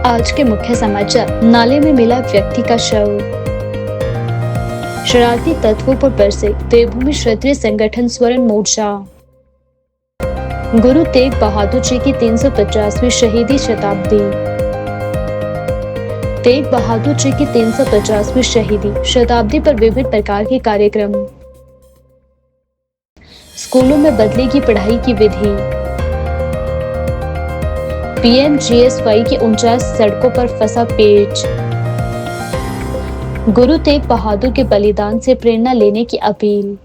आज के मुख्य समाचार। नाले में मिला व्यक्ति का शव। शरारती तत्वों पर बरसे देवभूमि क्षत्रिय संगठन स्वर्ण मोर्चा। गुरु तेग बहादुर जी की 350वीं शहीदी शताब्दी। तेग बहादुर जी की 350वीं शहीदी शताब्दी पर विभिन्न प्रकार के कार्यक्रम। स्कूलों में बदलेगी पढ़ाई की विधि। PMGSY की 49 सड़कों पर फंसा पेच। गुरु तेग बहादुर के बलिदान से प्रेरणा लेने की अपील।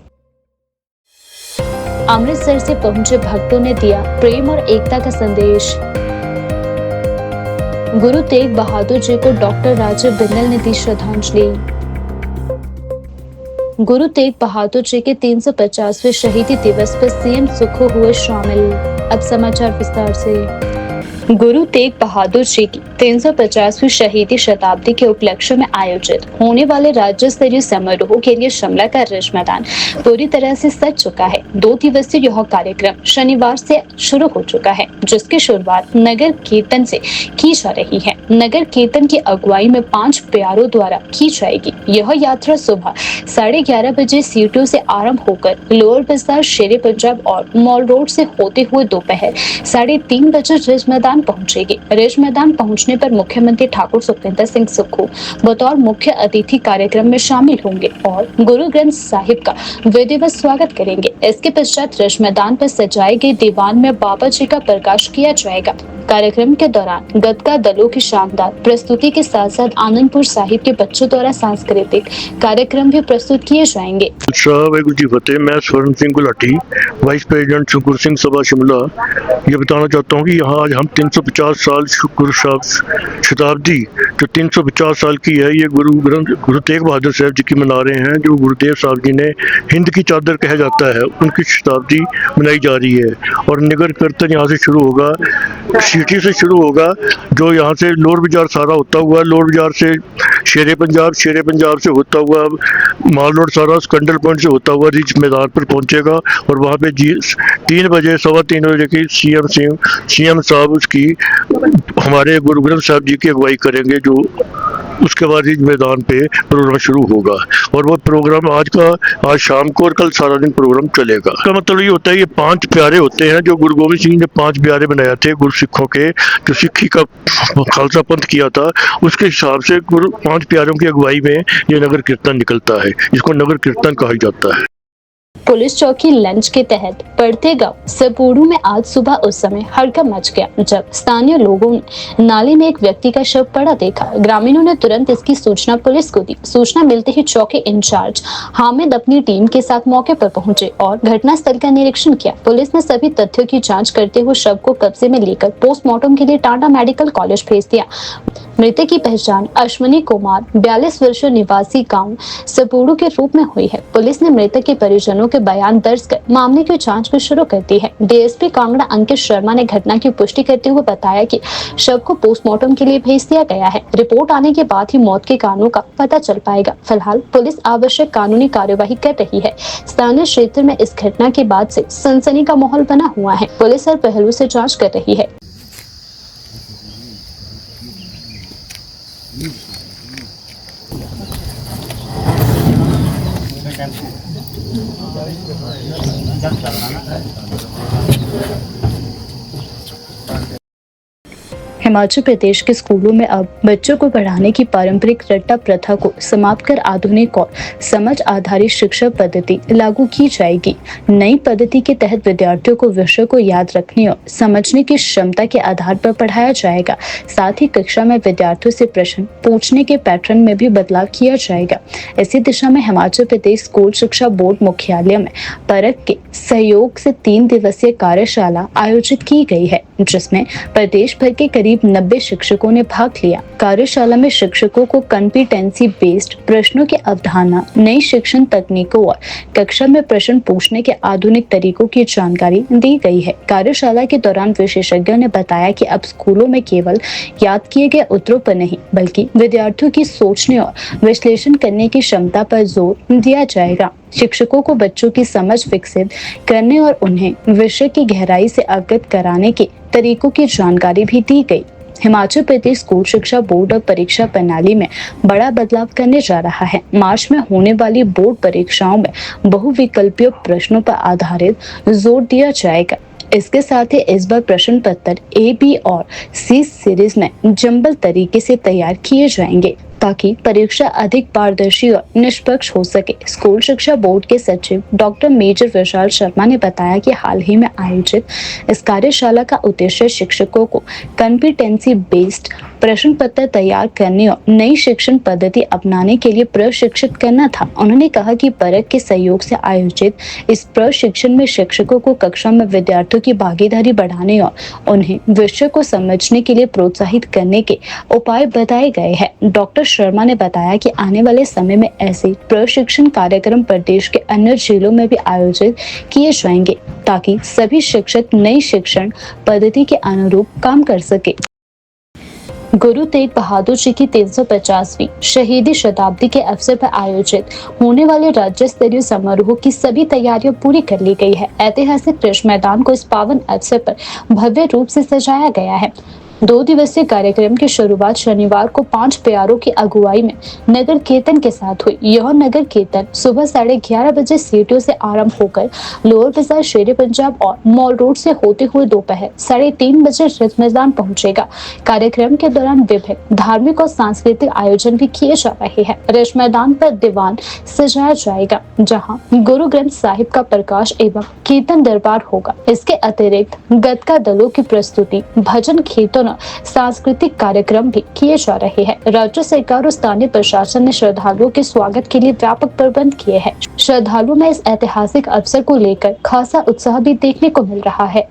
अमृतसर से पहुंचे भक्तों ने दिया प्रेम और एकता का संदेश। गुरु तेग बहादुर जी को डॉक्टर राजीव बिंदल ने दी श्रद्धांजलि। गुरु तेग बहादुर जी के 350वें शहीदी दिवस पर CM सुक्खू हुए शामिल। अब समाचार विस्तार से। गुरु तेग बहादुर जी की 350वीं शहीदी शताब्दी के उपलक्ष्य में आयोजित होने वाले राज्य स्तरीय समारोह के लिए शिमला का रिज मैदान पूरी तरह से सज चुका है। 2 दिवसीय यह कार्यक्रम शनिवार से शुरू हो चुका है, जिसकी शुरुआत नगर कीर्तन से की जा रही है। नगर कीर्तन की अगुवाई में 5 प्यारों द्वारा की जाएगी। यह यात्रा सुबह 11:30 बजे सीटों से आरंभ होकर लोअर बाजार, शेरे पंजाब और मॉल रोड से होते हुए दोपहर 3:30 बजे रिज मैदान पहुंचेगी। रिज मैदान पहुंचने पर मुख्यमंत्री ठाकुर सुखविंदर सिंह सुक्खू बतौर मुख्य अतिथि कार्यक्रम में शामिल होंगे और गुरु ग्रंथ साहिब का विधिवत स्वागत करेंगे। इसके पश्चात रिज मैदान पर सजाए गए दीवान में बाबा जी का प्रकाश किया जाएगा। कार्यक्रम के दौरान गतका दलों की शानदार प्रस्तुति के साथ साथ आनंदपुर साहिब के बच्चों द्वारा सांस्कृतिक कार्यक्रम भी प्रस्तुत किए जाएंगे। वाहिगुरू जी फतेह। मैं स्वर्ण सिंह गुलाटी, वाइस प्रेसिडेंट शुक्र सिंह सभा शिमला, ये बताना चाहता हूँ कि यहाँ आज हम 350 साल गुरु साहब शताब्दी जो 350 साल की है, ये गुरु तेग बहादुर साहब जी की मना रहे हैं। जो गुरुदेव साहब जी ने हिंद की चादर कहा जाता है, उनकी शताब्दी मनाई जा रही है। और नगर कीर्तन यहाँ से शुरू होगा, सिटी से शुरू होगा, जो यहाँ से लोअर बाजार सारा होता हुआ, लोअर बाजार से शेरे पंजाब से होता हुआ माल रोड सारा स्कंडल पॉइंट से होता हुआ रिज मैदान पर पहुंचेगा। और वहाँ पे 3 बजे 3:15 बजे की CM साहब उसकी हमारे गुरु ग्रंथ साहब जी की अगुवाई करेंगे। जो उसके बाद रिज मैदान पे प्रोग्राम शुरू होगा और वो प्रोग्राम आज शाम को और कल सारा दिन प्रोग्राम चलेगा। इसका मतलब ये होता है, ये 5 प्यारे होते हैं जो गुरु गोविंद सिंह ने 5 प्यारे बनाए थे गुरु सिखों के, जो सिक्खी का खालसा पंथ किया था, उसके हिसाब से गुरु 5 प्यारों की अगुवाई में ये नगर कीर्तन निकलता है। इसको नगर कीर्तन कहा जाता है। पुलिस चौकी लंच के तहत पड़ते गांव सपूड़ू में आज सुबह उस समय हड़कंप मच गया जब स्थानीय लोगों ने नाले में एक व्यक्ति का शव पड़ा देखा। ग्रामीणों ने तुरंत इसकी सूचना पुलिस को दी। सूचना मिलते ही चौकी इंचार्ज हामिद अपनी टीम के साथ मौके पर पहुंचे और घटनास्थल का निरीक्षण किया। पुलिस ने सभी तथ्यों की जाँच करते हुए शव को कब्जे में लेकर पोस्टमार्टम के लिए टाटा मेडिकल कॉलेज भेज दिया। मृतक की पहचान अश्विनी कुमार 42 वर्षीय निवासी गांव सपूड़ू के रूप में हुई है। पुलिस ने मृतक के परिजनों के बयान दर्ज कर मामले की जांच भी शुरू कर दी है। DSP कांगड़ा अंकित शर्मा ने घटना की पुष्टि करते हुए बताया कि शव को पोस्टमार्टम के लिए भेज दिया गया है। रिपोर्ट आने के बाद ही मौत के कारणों का पता चल पाएगा। फिलहाल पुलिस आवश्यक कानूनी कार्यवाही कर रही है। स्थानीय क्षेत्र में इस घटना के बाद से सनसनी का माहौल बना हुआ है। पुलिस हर पहलू से जाँच कर रही है। हिमाचल प्रदेश के स्कूलों में अब बच्चों को पढ़ाने की पारंपरिक रट्टा प्रथा को समाप्त कर आधुनिक और समझ आधारित शिक्षा पद्धति लागू की जाएगी। नई पद्धति के तहत विद्यार्थियों को विषय को याद रखने और समझने की क्षमता के आधार पर पढ़ाया जाएगा। साथ ही कक्षा में विद्यार्थियों से प्रश्न पूछने के पैटर्न में भी बदलाव किया जाएगा। इसी दिशा में हिमाचल प्रदेश स्कूल शिक्षा बोर्ड मुख्यालय में परख के सहयोग से 3 दिवसीय कार्यशाला आयोजित की गई है, जिसमें प्रदेश भर के करीब 90 शिक्षकों ने भाग लिया। कार्यशाला में शिक्षकों को कॉम्पिटेंसी बेस्ड प्रश्नों की अवधारणा, नई शिक्षण तकनीकों और कक्षा में प्रश्न पूछने के आधुनिक तरीकों की जानकारी दी गई है। कार्यशाला के दौरान विशेषज्ञों ने बताया कि अब स्कूलों में केवल याद किए गए उत्तरों पर नहीं, बल्कि विद्यार्थियों की सोचने और विश्लेषण करने की क्षमता पर जोर दिया जाएगा। शिक्षकों को बच्चों की समझ विकसित करने और उन्हें विषय की गहराई से अवगत कराने के तरीकों की जानकारी भी दी गई। हिमाचल प्रदेश स्कूल शिक्षा बोर्ड अब परीक्षा प्रणाली में बड़ा बदलाव करने जा रहा है। मार्च में होने वाली बोर्ड परीक्षाओं में बहुविकल्पीय प्रश्नों पर आधारित जोर दिया जाएगा। इसके साथ ही इस बार प्रश्न पत्र ए, बी और सी सीरीज में जंबल तरीके से तैयार किए जाएंगे ताकि परीक्षा अधिक पारदर्शी और निष्पक्ष हो सके। स्कूल शिक्षा बोर्ड के सचिव डॉक्टर मेजर विशाल शर्मा ने बताया कि हाल ही में आयोजित इस कार्यशाला का उद्देश्य शिक्षकों को कॉम्पिटेंसी बेस्ड प्रश्न पत्र तैयार करने और नई शिक्षण पद्धति अपनाने के लिए प्रशिक्षित करना था। उन्होंने कहा कि परख के सहयोग से आयोजित इस प्रशिक्षण में शिक्षकों को कक्षा में विद्यार्थियों की भागीदारी बढ़ाने और उन्हें विषय को समझने के लिए प्रोत्साहित करने के उपाय बताए गए हैं। डॉक्टर शर्मा ने बताया कि आने वाले समय में ऐसे प्रशिक्षण कार्यक्रम प्रदेश के अन्य जिलों में भी आयोजित किए जाएंगे ताकि सभी शिक्षक नई शिक्षण पद्धति के अनुरूप काम कर सके। गुरु तेग बहादुर जी की 350वीं शहीदी शताब्दी के अवसर पर आयोजित होने वाले राज्य स्तरीय समारोह की सभी तैयारियां पूरी कर ली गई है। ऐतिहासिक कृषि मैदान को इस पावन अवसर पर भव्य रूप से सजाया गया है। 2 दिवसीय कार्यक्रम की शुरुआत शनिवार को 5 प्यारों की अगुवाई में नगर कीर्तन के साथ हुई। यह नगर कीर्तन सुबह 11:30 बजे सीटियों से आरंभ होकर लोअर बाजार शेर पंजाब और मॉल रोड से होते हुए दोपहर 3:30 बजे रिज मैदान पहुंचेगा। कार्यक्रम के दौरान विभिन्न धार्मिक और सांस्कृतिक आयोजन भी किए जा रहे हैं। रिज मैदान पर दीवान सजाया जाएगा जहाँ गुरु ग्रंथ साहिब का प्रकाश एवं कीर्तन दरबार होगा। इसके अतिरिक्त गतका दलों की प्रस्तुति, भजन, कीर्तन सांस्कृतिक कार्यक्रम भी किए जा रहे हैं। राज्य सरकार और स्थानीय प्रशासन ने श्रद्धालुओं के स्वागत के लिए व्यापक प्रबंध किए हैं। श्रद्धालुओं में इस ऐतिहासिक अवसर को लेकर खासा उत्साह भी देखने को मिल रहा है।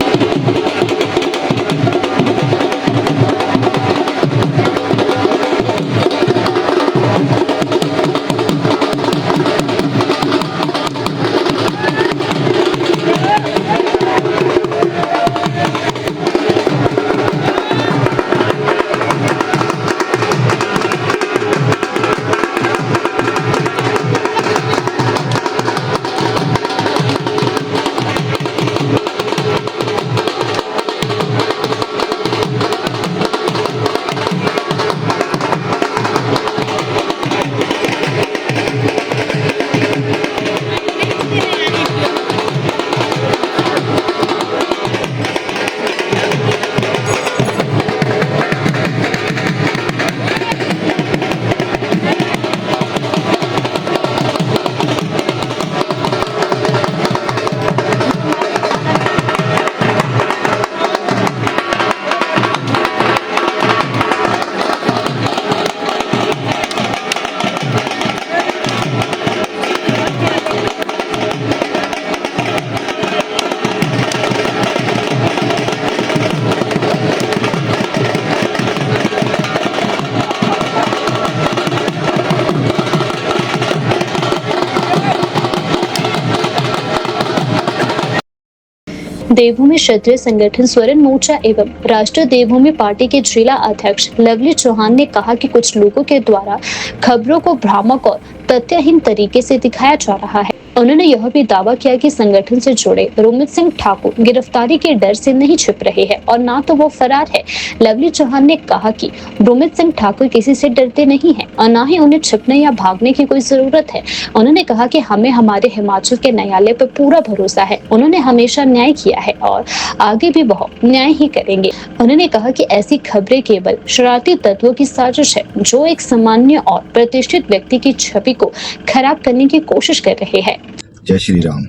देवभूमि क्षेत्रीय संगठन स्वर्ण मोर्चा एवं राष्ट्रीय देवभूमि पार्टी के जिला अध्यक्ष लवली चौहान ने कहा कि कुछ लोगों के द्वारा खबरों को भ्रामक और तथ्यहीन तरीके से दिखाया जा रहा है। उन्होंने यह भी दावा किया कि संगठन से जुड़े रोमित सिंह ठाकुर गिरफ्तारी के डर से नहीं छिप रहे हैं और ना तो वो फरार है। लवली चौहान ने कहा कि रोमित सिंह ठाकुर किसी से डरते नहीं हैं और ना ही उन्हें छिपने या भागने की कोई जरूरत है। उन्होंने कहा कि हमें हमारे हिमाचल के न्यायालय पर पूरा भरोसा है। उन्होंने हमेशा न्याय किया है और आगे भी वो न्याय ही करेंगे। उन्होंने कहा कि ऐसी खबरें केवल शरारती तत्वों की साजिश है जो एक सामान्य और प्रतिष्ठित व्यक्ति की छवि को खराब करने की कोशिश कर रहे हैं। जय श्री राम।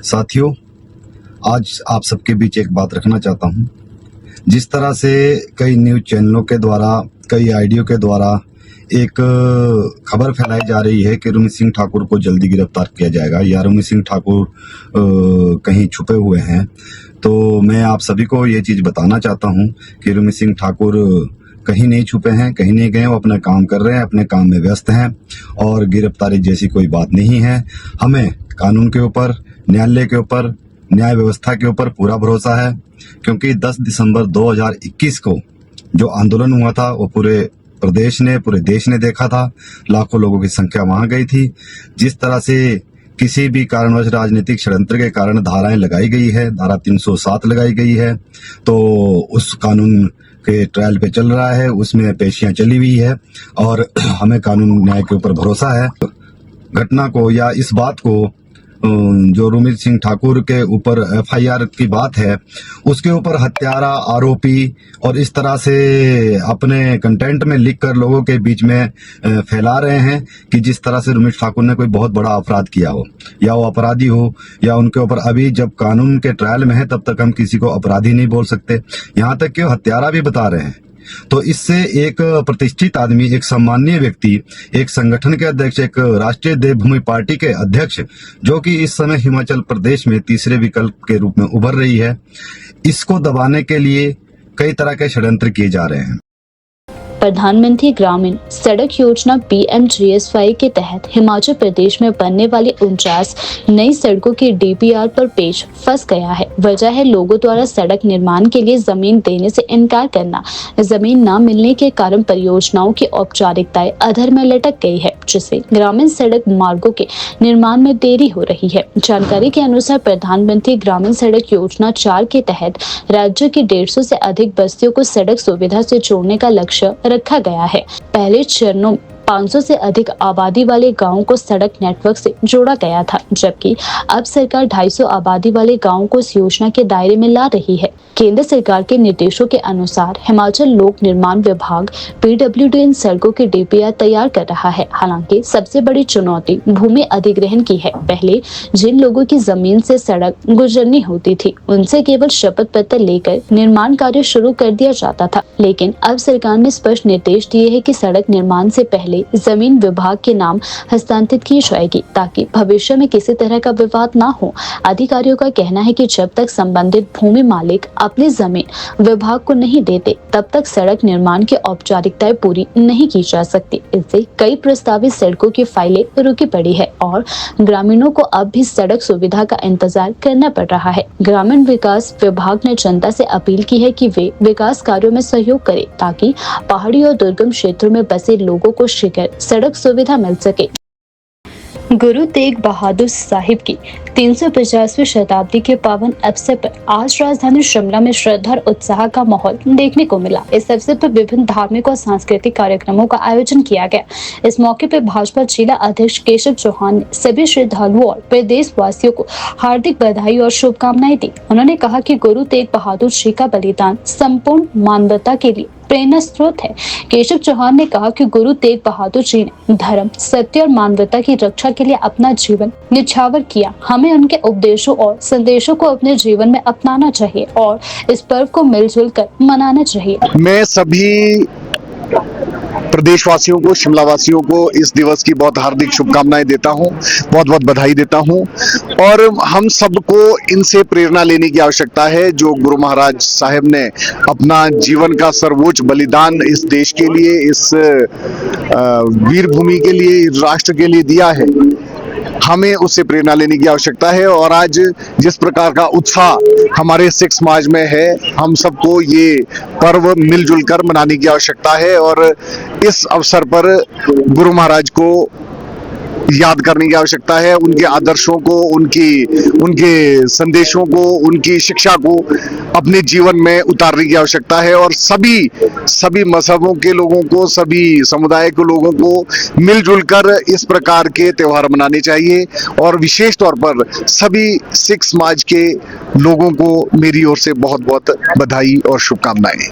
साथियों, आज आप सबके बीच एक बात रखना चाहता हूं। जिस तरह से कई न्यूज चैनलों के द्वारा, कई आईडियो के द्वारा एक खबर फैलाई जा रही है कि रोमित सिंह ठाकुर को जल्दी गिरफ्तार किया जाएगा या रोमित सिंह ठाकुर कहीं छुपे हुए हैं, तो मैं आप सभी को ये चीज़ बताना चाहता हूं कि रोमित सिंह ठाकुर कहीं नहीं छुपे हैं, कहीं नहीं गए। वो अपना काम कर रहे हैं, अपने काम में व्यस्त हैं और गिरफ्तारी जैसी कोई बात नहीं है। हमें कानून के ऊपर, न्यायालय के ऊपर, न्याय व्यवस्था के ऊपर पूरा भरोसा है, क्योंकि 10 दिसंबर 2021 को जो आंदोलन हुआ था वो पूरे प्रदेश ने, पूरे देश ने देखा था। लाखों लोगों की संख्या वहां गई थी। जिस तरह से किसी भी कारणवश राजनीतिक षड्यंत्र के कारण धाराएं लगाई गई है, धारा 307 लगाई गई है, तो उस कानून के ट्रायल पे चल रहा है, उसमें पेशियां चली हुई है और हमें कानून न्याय के ऊपर भरोसा है। घटना को या इस बात को जो रूमित सिंह ठाकुर के ऊपर एफआईआर की बात है, उसके ऊपर हत्यारा, आरोपी और इस तरह से अपने कंटेंट में लिखकर लोगों के बीच में फैला रहे हैं कि जिस तरह से रूमित ठाकुर ने कोई बहुत बड़ा अपराध किया हो या वो अपराधी हो या उनके ऊपर अभी जब कानून के ट्रायल में है तब तक हम किसी को अपराधी नहीं बोल सकते, यहाँ तक कि वो हत्यारा भी बता रहे हैं। तो इससे एक प्रतिष्ठित आदमी, एक सम्मानीय व्यक्ति, एक संगठन के अध्यक्ष, एक राष्ट्रीय देवभूमि पार्टी के अध्यक्ष, जो कि इस समय हिमाचल प्रदेश में तीसरे विकल्प के रूप में उभर रही है, इसको दबाने के लिए कई तरह के षड्यंत्र किए जा रहे हैं। प्रधानमंत्री ग्रामीण सड़क योजना PMGSY के तहत हिमाचल प्रदेश में बनने वाली 49 नई सड़कों की DPR पर पेच फंस गया है। वजह है लोगों द्वारा सड़क निर्माण के लिए जमीन देने से इनकार करना। जमीन न मिलने के कारण परियोजनाओं की औपचारिकताएं अधर में लटक गई है, जिससे ग्रामीण सड़क मार्गों के निर्माण में देरी हो रही है। जानकारी के अनुसार प्रधानमंत्री ग्रामीण सड़क योजना 4 के तहत राज्य की 150 से अधिक बस्तियों को सड़क सुविधा से जोड़ने का लक्ष्य रखा गया है। पहले चरणों 500 से अधिक आबादी वाले गांवों को सड़क नेटवर्क से जोड़ा गया था, जबकि अब सरकार 250 आबादी वाले गांवों को इस योजना के दायरे में ला रही है। केंद्र सरकार के निर्देशों के अनुसार हिमाचल लोक निर्माण विभाग PWD इन सड़कों की DPR तैयार कर रहा है। हालांकि सबसे बड़ी चुनौती भूमि अधिग्रहण की है। पहले जिन लोगों की जमीन से सड़क गुजरनी होती थी, उनसे केवल शपथ पत्र लेकर निर्माण कार्य शुरू कर दिया जाता था, लेकिन अब सरकार ने स्पष्ट निर्देश दिए हैं कि सड़क निर्माण से पहले जमीन विभाग के नाम हस्तांतरित की जाएगी, ताकि भविष्य में किसी तरह का विवाद ना हो। अधिकारियों का कहना है कि जब तक संबंधित भूमि मालिक अपनी जमीन विभाग को नहीं देते, तब तक सड़क निर्माण की औपचारिकताएं पूरी नहीं की जा सकती। इससे कई प्रस्तावित सड़कों की फाइलें रुकी पड़ी है और ग्रामीणों को अब भी सड़क सुविधा का इंतजार करना पड़ रहा है। ग्रामीण विकास विभाग ने जनता से अपील की है कि वे विकास कार्यों में सहयोग करें, ताकि पहाड़ी और दुर्गम क्षेत्रों में बसे लोगों को शीघ्र सड़क सुविधा मिल सके। गुरु तेग बहादुर साहिब की 350वीं शताब्दी के पावन अवसर पर आज राजधानी शिमला में श्रद्धा और उत्साह का माहौल देखने को मिला। इस अवसर पर विभिन्न धार्मिक और सांस्कृतिक कार्यक्रमों का आयोजन किया गया। इस मौके पर भाजपा जिला अध्यक्ष केशव चौहान ने सभी श्रद्धालुओं और प्रदेश वासियों को हार्दिक बधाई और शुभकामनाएं दी। उन्होंने कहा कि गुरु तेग बहादुर जी का बलिदान संपूर्ण मानवता के लिए प्रेरणा स्रोत है। केशव चौहान ने कहा कि गुरु तेग बहादुर जी ने धर्म, सत्य और मानवता की रक्षा के लिए अपना जीवन न्यौछावर किया। हमें उनके उपदेशों और संदेशों को अपने जीवन में अपनाना चाहिए और इस पर्व को मिलजुल कर मनाना चाहिए। मैं सभी प्रदेशवासियों को, शिमला वासियों को इस दिवस की बहुत हार्दिक शुभकामनाएं देता हूं, बहुत बहुत बधाई देता हूं। और हम सबको इनसे प्रेरणा लेने की आवश्यकता है, जो गुरु महाराज साहब ने अपना जीवन का सर्वोच्च बलिदान इस देश के लिए, इस वीर भूमि के लिए, राष्ट्र के लिए दिया है। हमें उससे प्रेरणा लेने की आवश्यकता है। और आज जिस प्रकार का उत्साह हमारे सिख समाज में है, हम सबको ये पर्व मिलजुल कर मनाने की आवश्यकता है और इस अवसर पर गुरु महाराज को याद करने की आवश्यकता है, उनके आदर्शों को, उनके संदेशों को, उनकी शिक्षा को अपने जीवन में उतारने की आवश्यकता है। और सभी मजहबों के लोगों को, सभी समुदाय के लोगों को मिलजुल कर इस प्रकार के त्यौहार मनाने चाहिए। और विशेष तौर पर सभी सिख समाज के लोगों को मेरी ओर से बहुत बहुत बधाई और शुभकामनाएं।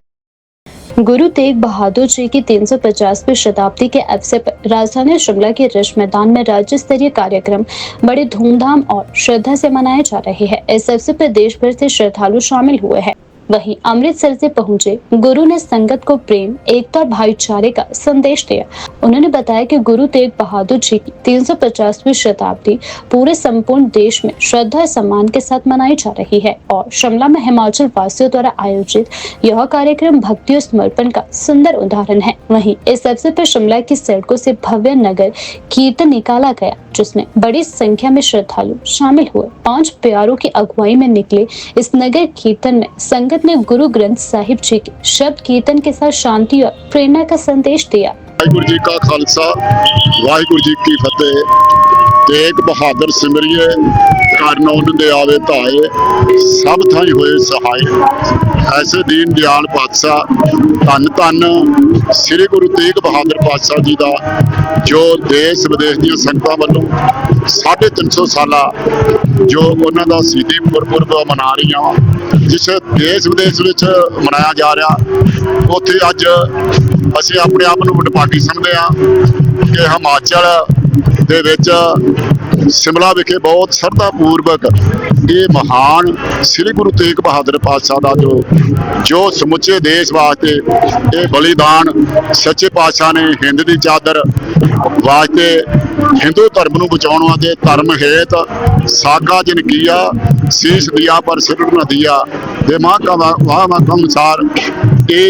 गुरु तेग बहादुर जी की 350वीं शताब्दी के अवसर पर राजधानी शिमला के रिज मैदान में राज्य स्तरीय कार्यक्रम बड़े धूमधाम और श्रद्धा से मनाए जा रहे हैं। इस अवसर पर देश भर से श्रद्धालु शामिल हुए हैं। वहीं अमृतसर से पहुंचे गुरु ने संगत को प्रेम, एकता और भाईचारे का संदेश दिया। उन्होंने बताया कि गुरु तेग बहादुर जी की 350वीं शताब्दी पूरे संपूर्ण देश में श्रद्धा और सम्मान के साथ मनाई जा रही है और शिमला में हिमाचल वासियों द्वारा आयोजित यह कार्यक्रम भक्ति और समर्पण का सुंदर उदाहरण है। वहीं इस अवसर पर शिमला की सड़कों से भव्य नगर कीर्तन निकाला गया, जिसमें बड़ी संख्या में श्रद्धालु शामिल हुए। 5 प्यारों की अगुवाई में निकले इस नगर कीर्तन में संगत ने गुरु ग्रंथ साहिब जी के शब्द कीर्तन के साथ शांति और प्रेरणा का संदेश दिया। वाहिगुरु जी का खालसा, वाहिगुरु जी की फतेह। तेग बहादुर सिमरिए, ਕਰਨ ਉਹਨਾਂ ਦੇ ਆਵੇ ਧਾਏ ਸਭ ਥਾਈ ਹੋਏ ਸਹਾਏ। ਐਸੇ ਦੀਨ ਦਿਆਲ ਪਾਤਸ਼ਾਹ ਧੰਨ ਧੰਨ ਸ੍ਰੀ ਗੁਰੂ ਤੇਗ ਬਹਾਦਰ ਪਾਤਸ਼ਾਹ ਜੀ ਦਾ ਜੋ ਦੇਸ਼ ਵਿਦੇਸ਼ ਦੀਆਂ ਸੰਗਤਾਂ ਵੱਲੋਂ 350 ਸਾਲਾ ਜੋ ਉਹਨਾਂ ਦਾ ਸ਼ਹੀਦੀ ਗੁਰਪੁਰਬ ਮਨਾ ਰਹੀਆਂ, ਜਿਸ ਦੇਸ਼ ਵਿਦੇਸ਼ ਵਿੱਚ ਮਨਾਇਆ ਜਾ ਰਿਹਾ, ਉੱਥੇ ਅੱਜ ਅਸੀਂ ਆਪਣੇ ਆਪ ਨੂੰ ਵਡਭਾਗੀ ਸਮਝਦੇ ਹਾਂ ਕਿ ਹਿਮਾਚਲ ਦੇ ਵਿੱਚ शिमला विखे बहुत श्रद्धा पूर्वक ये महान श्री गुरु तेग बहादुर पातशाह का जो समुचे देश वास्ते ये बलिदान सच्चे पातशाह ने हिंद की चादर वास्ते हिंदू धर्म को बचाने वास्ते धर्म हेत सागा जिन किया शीश दिया पर सिर न दिया ते मां का वाह अनुसार ये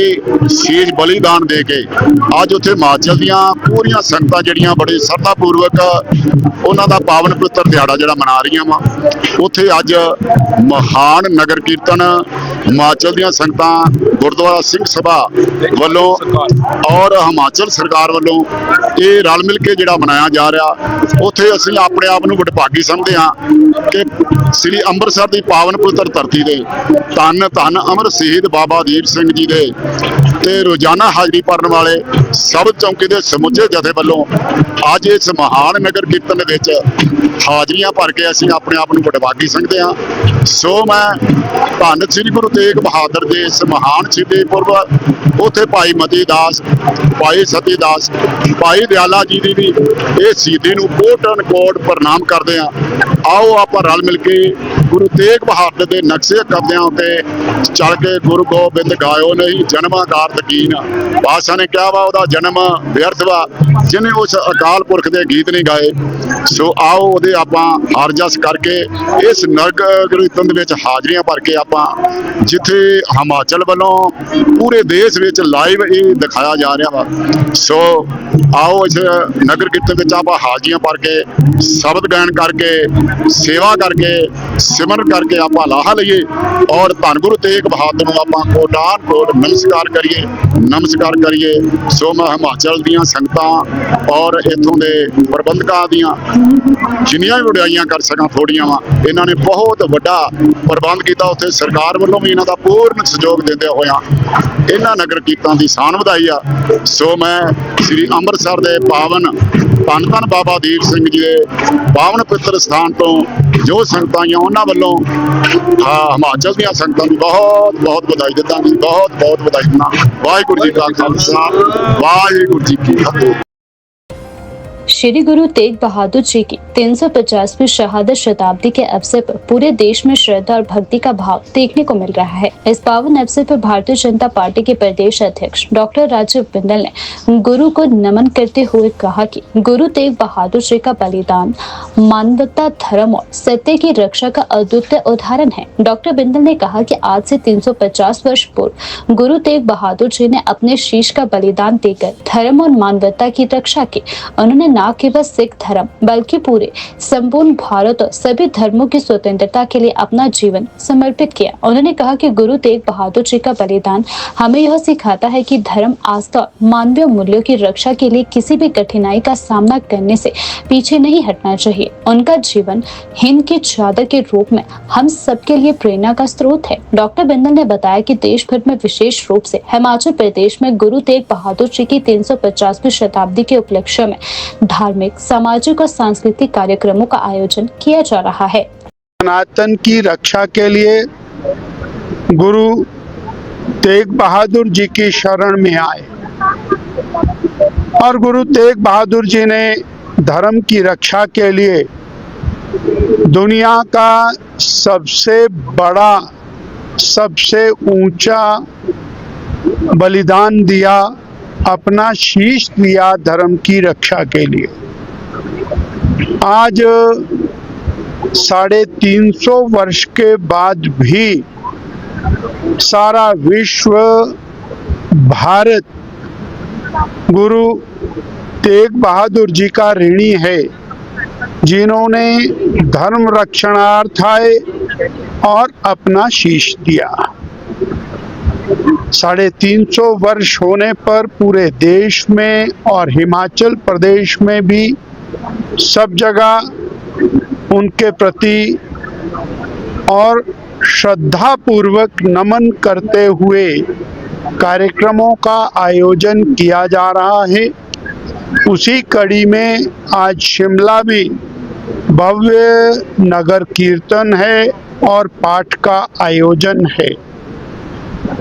शीश बलिदान दे के अज उत्थे हिमाचल दियां पूरियां संगतां जिहड़ियां बड़ी श्रद्धा पूर्वक उन्हां दा पावन पवित्र दिहाड़ा जिहड़ा मना रहीआं वा। उत्थे अज महान नगर कीर्तन हिमाचल दियां संगतां गुरुद्वारा सिंह सभा वल्लों और हिमाचल सरकार वल्लों ये रल मिल के जिहड़ा मनाया जा रहा, उत्थे असीं अपने आप नूं वडभागी समझदे हां कि श्री अंम੍ਰਿਤਸਰ ਦੀ पावन पवित्र धरती दे धन धन अमर शहीद बाबा दीप सिंह जी दे ते रोजाना हाजरी भरन वाले सब चौंकी दे समुचे जथे वल्लों अज इस महान नगर कीर्तन दे विच हाजरियां भर के असीं अपने आप नूं वडभागी समझदे हां। सो मैं धन श्री गुरु तेग बहादुर दे इस महान शहीदी पुरब उत्थे भाई मती दास, भाई सती दास, भाई दयाला जी की भी इस शहीदी नूं कोटन कोट प्रणाम करदे हां। आओ आप रल मिल के गुरु तेग बहादुर के नक्शे कदमों उत्ते चल के गुरु गोबिंद गायो नहीं जन्माकार दकीन। पातशाह ने कहा वा उहदा जन्म व्यर्थ वा जिन्हें उस अकाल पुरख के गीत नहीं गाए। सो आओ उहदे आपां अरजस करके इस नगर कीर्तन दे विच हाजरियां भर के आपां जिथे हिमाचल वालों पूरे देश विच लाइव ये दिखाया जा रहा वा। सो आओ इस नगर कीर्तन विच आपां हाजरियां भर के शब्द गायन करके सेवा करके सिमरन करके आप लाहा लईए और धन गुरु तेग बहादुर नूं आपां कोटान कोट नमस्कार करिए। सो मैं हिमाचल दीयां संगतां और इत्थों दे प्रबंधकां दीयां जिन्नियां भी वडियाइयां कर सकां थोड़ियां वा, इन्हां ने बहुत वड्डा प्रबंध किया। उत्थे सरकार वल्लों भी इन्हां दा पूर्ण सहयोग दिंदे होया इन्हां नगर कीर्तनां दी शान वधाई आ। सो मैं श्री अंम੍ਰਿਤਸਰ दे पावन धन धन बाबा दीप सिंह जी के पावन पवित्र स्थान तो जो संगतां आईयां उन्हां वल्लों हिमाचल दीयां संगतां नूं बहुत बहुत बधाई दिंदा जी, बहुत बहुत बधाई दिंदा। वाहिगुरू जी का खालसा वाहिगुरू जी की फतेह। श्री गुरु तेग बहादुर जी की 350वीं शहादत शताब्दी के अवसर पर पूरे देश में श्रद्धा और भक्ति का भाव देखने को मिल रहा है। इस पावन अवसर पर भारतीय जनता पार्टी के प्रदेश अध्यक्ष डॉक्टर राजीव बिंदल ने गुरु को नमन करते हुए कहा कि गुरु तेग बहादुर जी का बलिदान मानवता, धर्म और सत्य की रक्षा का अद्वितीय उदाहरण है। डॉक्टर बिंदल ने कहा कि आज से 350 वर्ष पूर्व गुरु तेग बहादुर जी ने अपने शीश का बलिदान देकर धर्म और मानवता की रक्षा की। उन्होंने न केवल सिख धर्म बल्कि पूरे संपूर्ण भारत और सभी धर्मों की स्वतंत्रता के लिए अपना जीवन समर्पित किया। उन्होंने कहा कि गुरु तेग बहादुर जी का बलिदान हमें यह सिखाता है कि धर्म, आस्था और मानवीय मूल्यों की रक्षा के लिए किसी भी कठिनाई का सामना करने से पीछे नहीं हटना चाहिए। उनका जीवन हिंद की चादर के रूप में हम सबके लिए प्रेरणा का स्रोत है। डॉक्टर बिंदल ने बताया कि देश भर में विशेष रूप से हिमाचल प्रदेश में गुरु तेग बहादुर जी की 350वीं शताब्दी के उपलक्ष्य में धार्मिक, सामाजिक और सांस्कृतिक कार्यक्रमों का आयोजन किया जा रहा है। सनातन की रक्षा के लिए गुरु तेग बहादुर जी की शरण में आए और गुरु तेग बहादुर जी ने धर्म की रक्षा के लिए दुनिया का सबसे बड़ा, सबसे ऊंचा बलिदान दिया, अपना शीश दिया धर्म की रक्षा के लिए। आज 350 वर्ष के बाद भी सारा विश्व, भारत गुरु तेग बहादुर जी का ऋणी है, जिन्होंने धर्म रक्षणार्थ आए और अपना शीश दिया। 350 वर्ष होने पर पूरे देश में और हिमाचल प्रदेश में भी सब जगह उनके प्रति और श्रद्धापूर्वक नमन करते हुए कार्यक्रमों का आयोजन किया जा रहा है। उसी कड़ी में आज शिमला में भव्य नगर कीर्तन है और पाठ का आयोजन है।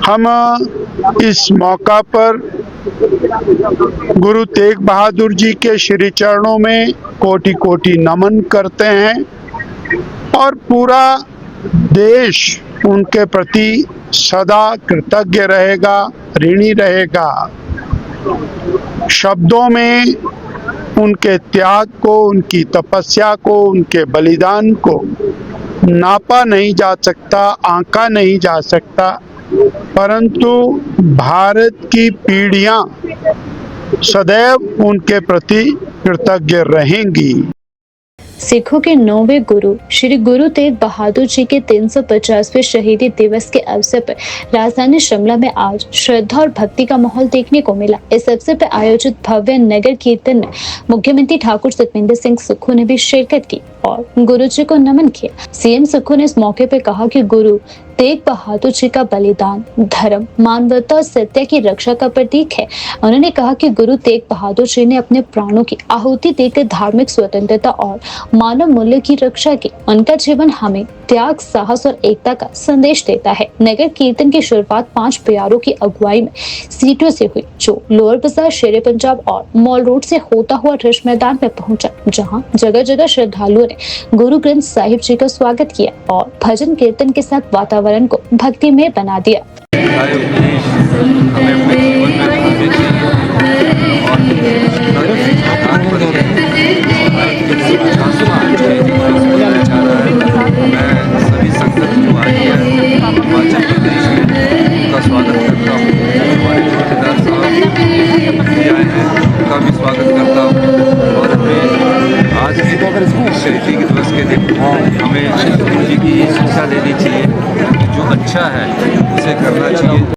हम इस मौका पर गुरु तेग बहादुर जी के श्री चरणों में कोटि कोटि नमन करते हैं और पूरा देश उनके प्रति सदा कृतज्ञ रहेगा, ऋणी रहेगा। शब्दों में उनके त्याग को, उनकी तपस्या को, उनके बलिदान को नापा नहीं जा सकता, आंका नहीं जा सकता, परंतु भारत की पीढ़ियां सदैव उनके प्रति कृतज्ञ रहेंगी। सिखों के 9वें गुरु श्री गुरु तेग बहादुर जी के 350वें शहीदी दिवस के अवसर पर राजधानी शिमला में आज श्रद्धा और भक्ति का माहौल देखने को मिला। इस अवसर पर आयोजित भव्य नगर कीर्तन में मुख्यमंत्री ठाकुर सुखविंदर सिंह सुक्खू ने भी शिरकत की और गुरु जी को नमन किया। सीएम सुक्खू ने इस मौके पर कहा कि गुरु तेग बहादुर जी का बलिदान धर्म, मानवता और सत्य की रक्षा का प्रतीक है। उन्होंने कहा कि गुरु तेग बहादुर जी ने अपने प्राणों की आहुति देकर धार्मिक स्वतंत्रता और मानव मूल्य की रक्षा की। उनका जीवन हमें त्याग, साहस और एकता का संदेश देता है। नगर कीर्तन की शुरुआत 5 प्यारों की अगुवाई में सीटों से हुई, जो लोअर बाजार, शेरे पंजाब और मॉल रोड से होता हुआ रिज मैदान में पहुंचा, जहां जगह जगह श्रद्धालुओं ने गुरु ग्रंथ साहिब जी का स्वागत किया और भजन कीर्तन के साथ वातावरण को भक्तिमय बना दिया। सभी संगत जो आई है हिमाचल प्रदेश में उनका स्वागत करता हूँ। हमारे ठेकेदार साहब भी आए हैं, उनका भी स्वागत करता हूँ। और हमें आज के शहीदी दिवस के दिन हमें गुरु जी की शिक्षा लेनी चाहिए कि जो अच्छा है उसे करना चाहिए।